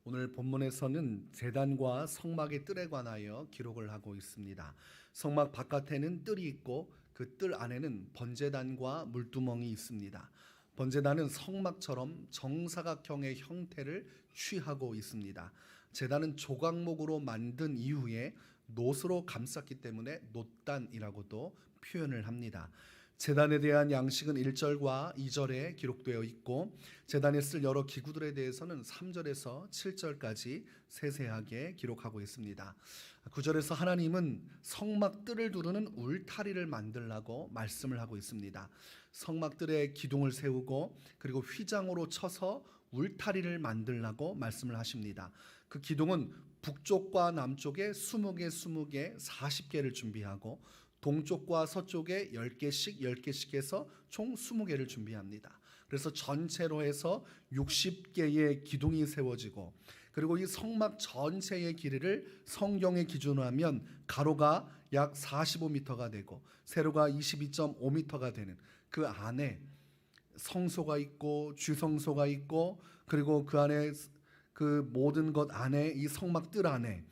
오늘 본문에서는 제단과 성막의 뜰에 관하여 기록을 하고 있습니다. 성막 바깥에는 뜰이 있고 그 뜰 안에는 번제단과 물두멍이 있습니다. 번제단은 성막처럼 정사각형의 형태를 취하고 있습니다. 제단은 조각목으로 만든 이후에 놋으로 감쌌기 때문에 놋단이라고도 표현을 합니다. 제단에 대한 양식은 1절과 2절에 기록되어 있고 제단에 쓸 여러 기구들에 대해서는 3절에서 7절까지 세세하게 기록하고 있습니다. 9절에서 하나님은 성막 뜰을 두르는 울타리를 만들라고 말씀을 하고 있습니다. 성막 뜰에 기둥을 세우고 그리고 휘장으로 쳐서 울타리를 만들라고 말씀을 하십니다. 그 기둥은 북쪽과 남쪽에 20개 40개를 준비하고 동쪽과 서쪽에 10개씩 해서 총 20개를 준비합니다. 그래서 전체로 해서 60개의 기둥이 세워지고 그리고 이 성막 전체의 길이를 성경의 기준으로 하면 가로가 약 45m가 되고 세로가 22.5m가 되는 그 안에 성소가 있고 주성소가 있고 그리고 그 안에 그 모든 것 안에 이 성막 뜰 안에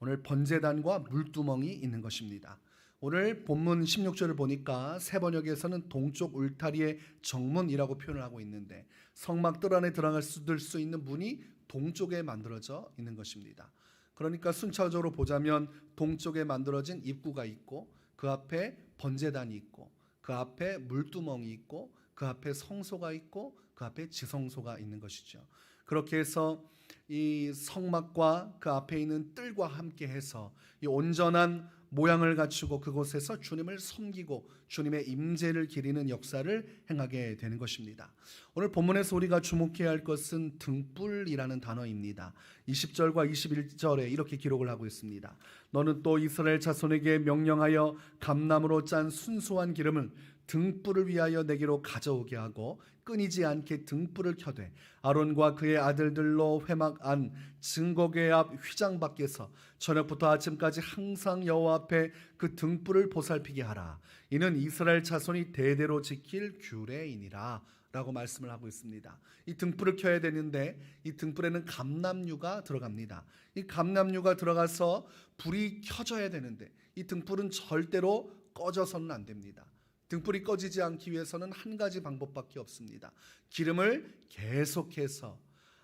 오늘 번제단과 물두멍이 있는 것입니다. 오늘 본문 16절을 보니까 새 번역에서는 동쪽 울타리의 정문이라고 표현을 하고 있는데 성막 뜰 안에 들어갈 수 있는 문이 동쪽에 만들어져 있는 것입니다. 그러니까 순차적으로 보자면 동쪽에 만들어진 입구가 있고 그 앞에 번제단이 있고 그 앞에 물두멍이 있고 그 앞에 성소가 있고 그 앞에 지성소가 있는 것이죠. 그렇게 해서 이 성막과 그 앞에 있는 뜰과 함께 해서 이 온전한 모양을 갖추고 그곳에서 주님을 섬기고 주님의 임재를 기리는 역사를 행하게 되는 것입니다. 오늘 본문에서 우리가 주목해야 할 것은 등불이라는 단어입니다. 20절과 21절에 이렇게 기록을 하고 있습니다. 너는 또 이스라엘 자손에게 명령하여 감나무로 짠 순수한 기름을 등불을 위하여 내게로 가져오게 하고 끊이지 않게 등불을 켜되 아론과 그의 아들들로 회막 안 증거궤 앞 휘장 밖에서 저녁부터 아침까지 항상 여호와 앞에 그 등불을 보살피게 하라. 이는 이스라엘 자손이 대대로 지킬 규례이니라 라고 말씀을 하고 있습니다. 이 등불을 켜야 되는데 이 등불에는 감람유가 들어갑니다. 이 감람유가 들어가서 불이 켜져야 되는데 이 등불은 절대로 꺼져서는 안 됩니다. 등불이 꺼지지 않기 위해서는 한 가지 방법밖에 없습니다. 기름을 계속해서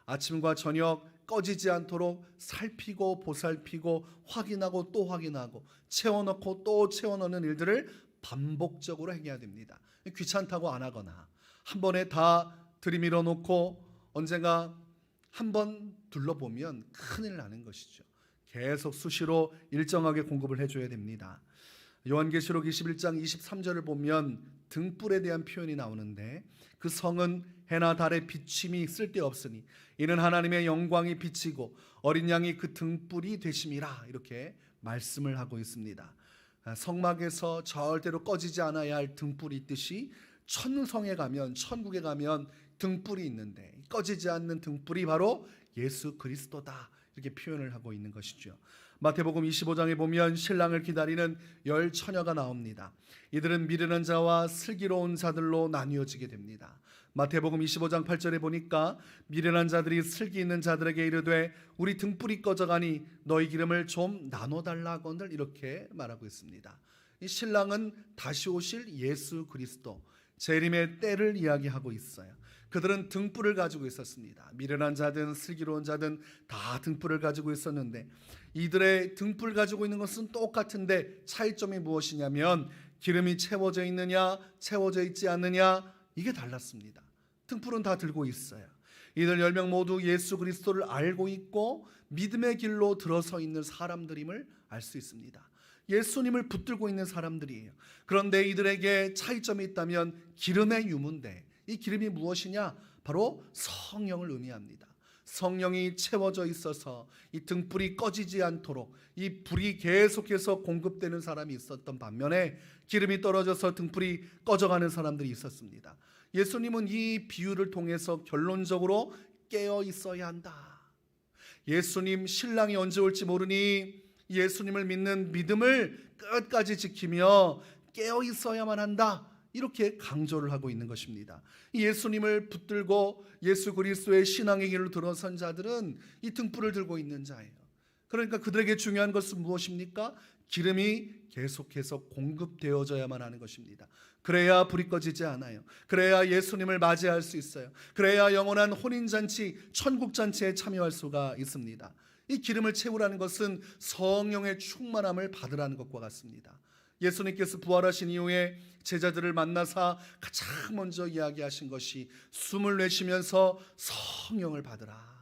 아침과 저녁 꺼지지 않도록 살피고 보살피고 확인하고 또 확인하고 채워넣고 또 채워넣는 일들을 반복적으로 해야 됩니다. 귀찮다고 안 하거나 한 번에 다 들이밀어 놓고 언젠가 한 번 둘러보면 큰일 나는 것이죠. 계속 수시로 일정하게 공급을 해줘야 됩니다. 요한계시록 21장 23절을 보면 등불에 대한 표현이 나오는데 그 성은 해나 달의 비침이 쓸데없으니 이는 하나님의 영광이 비치고 어린 양이 그 등불이 되심이라 이렇게 말씀을 하고 있습니다. 성막에서 절대로 꺼지지 않아야 할 등불이 있듯이 천성에 가면 천국에 가면 등불이 있는데 꺼지지 않는 등불이 바로 예수 그리스도다 이렇게 표현을 하고 있는 것이죠. 마태복음 25장에 보면 신랑을 기다리는 10처녀가 나옵니다. 이들은 미련한 자와 슬기로운 자들로 나뉘어지게 됩니다. 마태복음 25장 8절에 보니까 미련한 자들이 슬기 있는 자들에게 이르되 우리 등불이 꺼져가니 너희 기름을 좀 나눠달라거늘 이렇게 말하고 있습니다. 이 신랑은 다시 오실 예수 그리스도 재림의 때를 이야기하고 있어요. 그들은 등불을 가지고 있었습니다. 미련한 자든 슬기로운 자든 다 등불을 가지고 있었는데 이들의 등불 가지고 있는 것은 똑같은데 차이점이 무엇이냐면 기름이 채워져 있느냐 채워져 있지 않느냐 이게 달랐습니다. 등불은 다 들고 있어요. 이들 10명 모두 예수 그리스도를 알고 있고 믿음의 길로 들어서 있는 사람들임을 알 수 있습니다. 예수님을 붙들고 있는 사람들이에요. 그런데 이들에게 차이점이 있다면 기름의 유무인데 이 기름이 무엇이냐? 바로 성령을 의미합니다. 성령이 채워져 있어서 이 등불이 꺼지지 않도록 이 불이 계속해서 공급되는 사람이 있었던 반면에 기름이 떨어져서 등불이 꺼져가는 사람들이 있었습니다. 예수님은 이 비유를 통해서 결론적으로 깨어 있어야 한다. 예수님 신랑이 언제 올지 모르니 예수님을 믿는 믿음을 끝까지 지키며 깨어 있어야만 한다. 이렇게 강조를 하고 있는 것입니다. 이 예수님을 붙들고 예수 그리스도의 신앙의 길로 들어선 자들은 이 등불을 들고 있는 자예요. 그러니까 그들에게 중요한 것은 무엇입니까? 기름이 계속해서 공급되어져야만 하는 것입니다. 그래야 불이 꺼지지 않아요. 그래야 예수님을 맞이할 수 있어요. 그래야 영원한 혼인잔치, 천국잔치에 참여할 수가 있습니다. 이 기름을 채우라는 것은 성령의 충만함을 받으라는 것과 같습니다. 예수님께서 부활하신 이후에 제자들을 만나사 가장 먼저 이야기하신 것이 숨을 내쉬면서 성령을 받으라.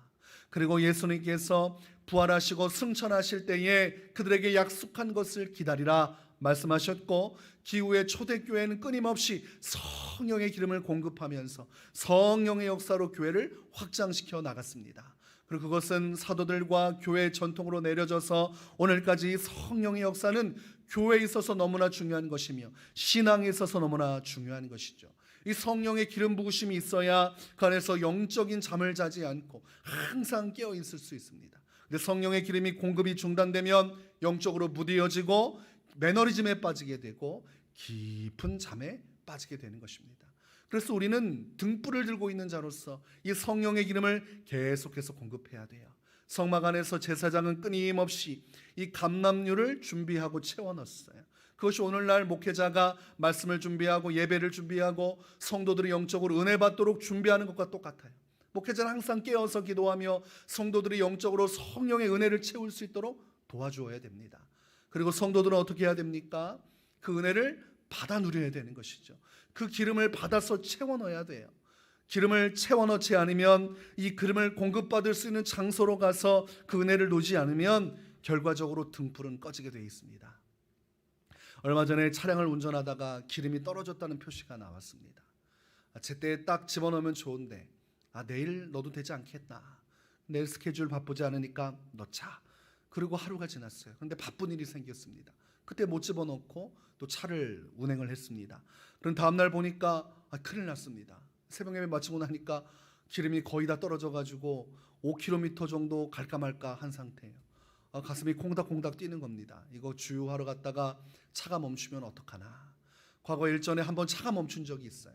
그리고 예수님께서 부활하시고 승천하실 때에 그들에게 약속한 것을 기다리라 말씀하셨고, 기후의 초대교회는 끊임없이 성령의 기름을 공급하면서 성령의 역사로 교회를 확장시켜 나갔습니다. 그리고 그것은 사도들과 교회 전통으로 내려져서 오늘까지 성령의 역사는 교회에 있어서 너무나 중요한 것이며 신앙에 있어서 너무나 중요한 것이죠. 이 성령의 기름 부으심이 있어야 그 안에서 영적인 잠을 자지 않고 항상 깨어 있을 수 있습니다. 근데 성령의 기름이 공급이 중단되면 영적으로 무뎌지고 매너리즘에 빠지게 되고 깊은 잠에 빠지게 되는 것입니다. 그래서 우리는 등불을 들고 있는 자로서 이 성령의 기름을 계속해서 공급해야 돼요. 성막 안에서 제사장은 끊임없이 이 감람류를 준비하고 채워 넣었어요. 그것이 오늘날 목회자가 말씀을 준비하고 예배를 준비하고 성도들이 영적으로 은혜 받도록 준비하는 것과 똑같아요. 목회자는 항상 깨어서 기도하며 성도들이 영적으로 성령의 은혜를 채울 수 있도록 도와주어야 됩니다. 그리고 성도들은 어떻게 해야 됩니까? 그 은혜를 받아 누려야 되는 것이죠. 그 기름을 받아서 채워 넣어야 돼요. 기름을 채워 넣지 않으면, 이 기름을 공급받을 수 있는 장소로 가서 그 은혜를 놓지 않으면 결과적으로 등불은 꺼지게 되어 있습니다. 얼마 전에 차량을 운전하다가 기름이 떨어졌다는 표시가 나왔습니다. 제때 딱 집어넣으면 좋은데 내일 넣어도 되지 않겠나, 내일 스케줄 바쁘지 않으니까 넣자. 그리고 하루가 지났어요. 그런데 바쁜 일이 생겼습니다. 그때 못 집어넣고 또 차를 운행을 했습니다. 그런 다음날 보니까 큰일 났습니다. 새벽 예배 마치고 나니까 기름이 거의 다 떨어져가지고 5km 정도 갈까 말까 한 상태예요. 가슴이 콩닥콩닥 뛰는 겁니다. 이거 주유하러 갔다가 차가 멈추면 어떡하나. 과거 일전에 한번 차가 멈춘 적이 있어요.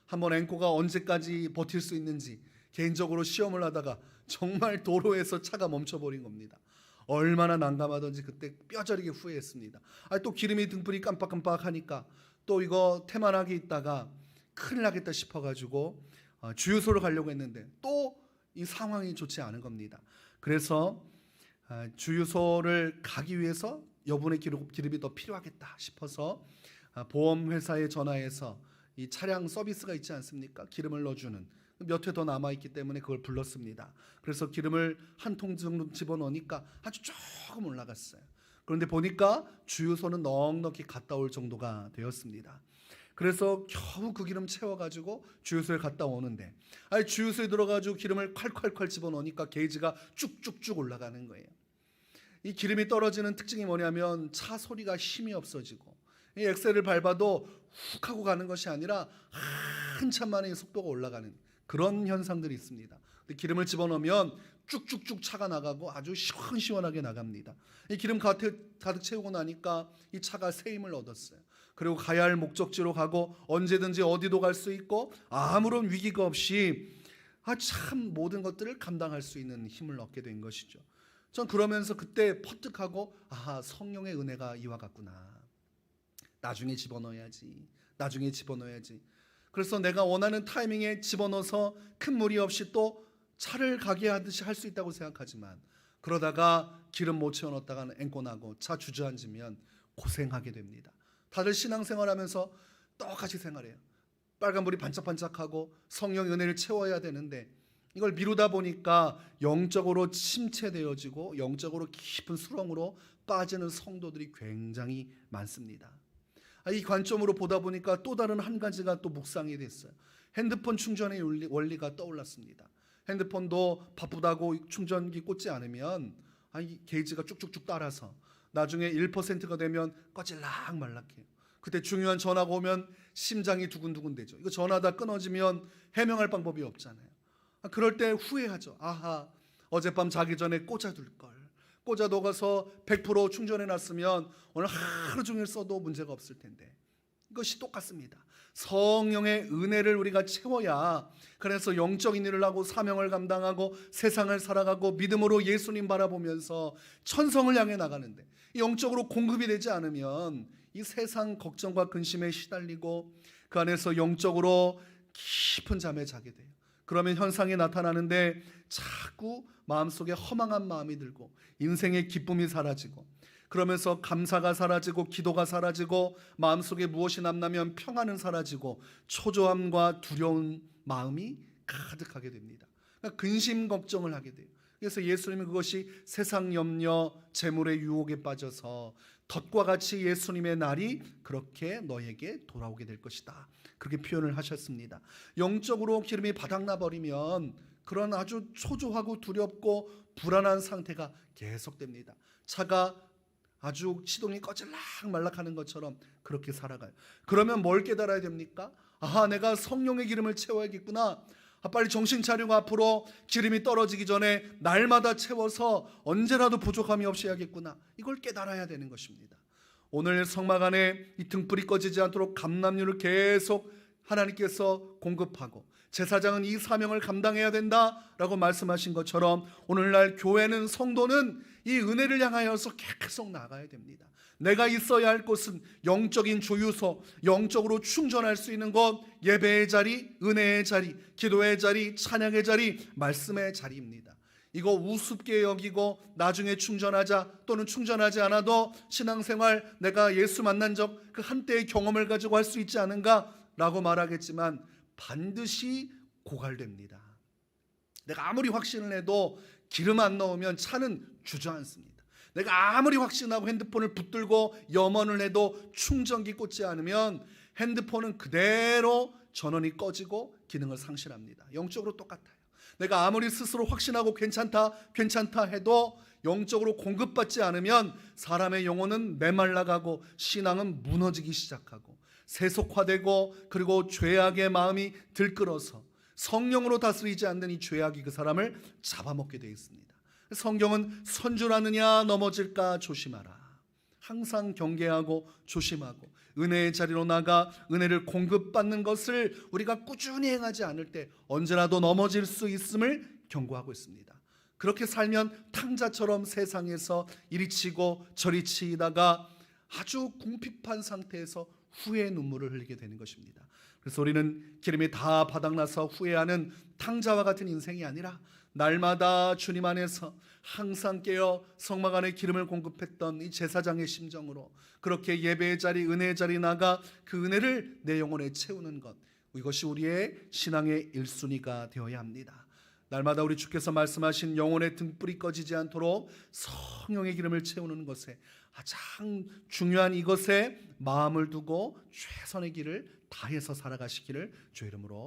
한번 앵코가 언제까지 버틸 수 있는지 개인적으로 시험을 하다가 정말 도로에서 차가 멈춰버린 겁니다. 얼마나 난감하던지 그때 뼈저리게 후회했습니다. 또 기름이 등불이 깜빡깜빡하니까 또 이거 태만하게 있다가 큰일 나겠다 싶어가지고 주유소를 가려고 했는데 또 이 상황이 좋지 않은 겁니다. 그래서 주유소를 가기 위해서 여분의 기름이 더 필요하겠다 싶어서 보험회사에 전화해서 이 차량 서비스가 있지 않습니까? 기름을 넣어주는, 몇 회 더 남아있기 때문에 그걸 불렀습니다. 그래서 기름을 한 통 정도 집어넣으니까 아주 조금 올라갔어요. 그런데 보니까 주유소는 넉넉히 갔다 올 정도가 되었습니다. 그래서 겨우 그 기름 채워가지고 주유소에 갔다 오는데, 주유소에 들어가지고 기름을 콸콸콸 집어넣으니까 게이지가 쭉쭉쭉 올라가는 거예요. 이 기름이 떨어지는 특징이 뭐냐면 차 소리가 힘이 없어지고, 이 엑셀을 밟아도 훅 하고 가는 것이 아니라 한참 만에 속도가 올라가는 그런 현상들이 있습니다. 근데 기름을 집어넣으면 쭉쭉쭉 차가 나가고 아주 시원시원하게 나갑니다. 이 기름 가득 채우고 나니까 이 차가 새 힘을 얻었어요. 그리고 가야 할 목적지로 가고 언제든지 어디도 갈 수 있고 아무런 위기가 없이 참 모든 것들을 감당할 수 있는 힘을 얻게 된 것이죠. 전 그러면서 그때 퍼뜩하고 성령의 은혜가 이와 같구나. 나중에 집어넣어야지. 그래서 내가 원하는 타이밍에 집어넣어서 큰 무리 없이 또 차를 가게 하듯이 할 수 있다고 생각하지만, 그러다가 기름 못 채워넣었다가 앵꼬 나고 차 주저앉으면 고생하게 됩니다. 다들 신앙생활하면서 똑같이 생활해요. 빨간불이 반짝반짝하고 성령 은혜를 채워야 되는데 이걸 미루다 보니까 영적으로 침체되어지고 영적으로 깊은 수렁으로 빠지는 성도들이 굉장히 많습니다. 이 관점으로 보다 보니까 또 다른 한 가지가 또 묵상이 됐어요. 핸드폰 충전의 원리가 떠올랐습니다. 핸드폰도 바쁘다고 충전기 꽂지 않으면 이 게이지가 쭉쭉쭉 따라서 나중에 1%가 되면 꺼질락 말락해요. 그때 중요한 전화가 오면 심장이 두근두근 되죠. 이거 전화 다 끊어지면 해명할 방법이 없잖아요. 그럴 때 후회하죠. 어젯밤 자기 전에 꽂아둘 걸. 꽂아둬가서 100% 충전해놨으면 오늘 하루 종일 써도 문제가 없을 텐데. 이것이 똑같습니다. 성령의 은혜를 우리가 채워야, 그래서 영적인 일을 하고 사명을 감당하고 세상을 살아가고 믿음으로 예수님 바라보면서 천성을 향해 나가는데, 영적으로 공급이 되지 않으면 이 세상 걱정과 근심에 시달리고 그 안에서 영적으로 깊은 잠에 자게 돼요. 그러면 현상이 나타나는데 자꾸 마음속에 허망한 마음이 들고 인생의 기쁨이 사라지고, 그러면서 감사가 사라지고 기도가 사라지고 마음속에 무엇이 남나면 평안은 사라지고 초조함과 두려운 마음이 가득하게 됩니다. 그러니까 근심 걱정을 하게 돼요. 그래서 예수님은 그것이 세상 염려 재물의 유혹에 빠져서 덫과 같이 예수님의 날이 그렇게 너에게 돌아오게 될 것이다, 그렇게 표현을 하셨습니다. 영적으로 기름이 바닥나 버리면 그런 아주 초조하고 두렵고 불안한 상태가 계속됩니다. 차가 아주 시동이 꺼질락 말락하는 것처럼 그렇게 살아가요. 그러면 뭘 깨달아야 됩니까? 내가 성령의 기름을 채워야겠구나. 빨리 정신 차리고 앞으로 기름이 떨어지기 전에 날마다 채워서 언제라도 부족함이 없이 해야겠구나. 이걸 깨달아야 되는 것입니다. 오늘 성막 안에 이 등불이 꺼지지 않도록 감람유를 계속 하나님께서 공급하고 제사장은 이 사명을 감당해야 된다라고 말씀하신 것처럼 오늘날 교회는, 성도는 이 은혜를 향하여서 계속 나가야 됩니다. 내가 있어야 할 곳은 영적인 주유소, 영적으로 충전할 수 있는 곳, 예배의 자리, 은혜의 자리, 기도의 자리, 찬양의 자리, 말씀의 자리입니다. 이거 우습게 여기고 나중에 충전하자, 또는 충전하지 않아도 신앙생활 내가 예수 만난 적 그 한때의 경험을 가지고 할 수 있지 않은가 라고 말하겠지만 반드시 고갈됩니다. 내가 아무리 확신을 해도 기름 안 넣으면 차는 주저앉습니다. 내가 아무리 확신하고 핸드폰을 붙들고 염원을 해도 충전기 꽂지 않으면 핸드폰은 그대로 전원이 꺼지고 기능을 상실합니다. 영적으로 똑같아요. 내가 아무리 스스로 확신하고 괜찮다 해도 영적으로 공급받지 않으면 사람의 영혼은 메말라가고 신앙은 무너지기 시작하고 세속화되고, 그리고 죄악의 마음이 들끓어서 성령으로 다스리지 않는 이 죄악이 그 사람을 잡아먹게 되어 있습니다. 성경은 선줄하느냐 넘어질까 조심하라, 항상 경계하고 조심하고 은혜의 자리로 나가 은혜를 공급받는 것을 우리가 꾸준히 행하지 않을 때 언제라도 넘어질 수 있음을 경고하고 있습니다. 그렇게 살면 탕자처럼 세상에서 이리 치고 저리 치다가 아주 궁핍한 상태에서 후회의 눈물을 흘리게 되는 것입니다. 그래서 우리는 기름이 다 바닥나서 후회하는 탕자와 같은 인생이 아니라 날마다 주님 안에서 항상 깨어 성막 안에 기름을 공급했던 이 제사장의 심정으로 그렇게 예배의 자리, 은혜의 자리 나가 그 은혜를 내 영혼에 채우는 것, 이것이 우리의 신앙의 1순위가 되어야 합니다. 날마다 우리 주께서 말씀하신 영혼의 등불이 꺼지지 않도록 성령의 기름을 채우는 것에, 가장 중요한 이것에 마음을 두고 최선의 길을 다해서 살아가시기를 주 이름으로